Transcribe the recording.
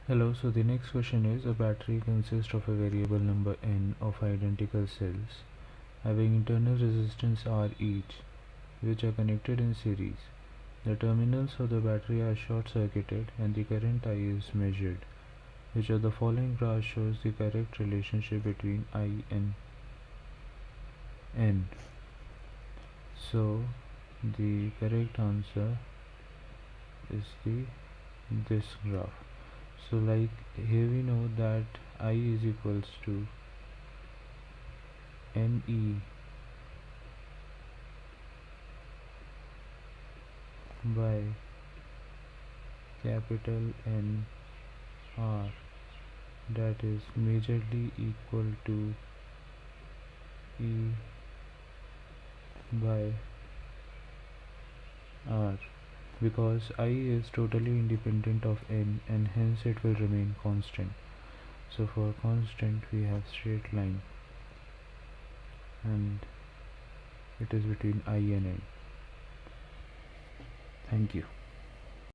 Hello, so the next question is, a battery consists of a variable number n of identical cells having internal resistance R each, which are connected in series. The terminals of the battery are short-circuited and the current I is measured. Which of the following graph shows the correct relationship between I and n? So the correct answer is this graph. So like here we know that I is equals to NE by capital N R, that is majorly equal to E by R, because I is totally independent of n and hence it will remain constant. So for constant we have straight line and it is between I and n. Thank you.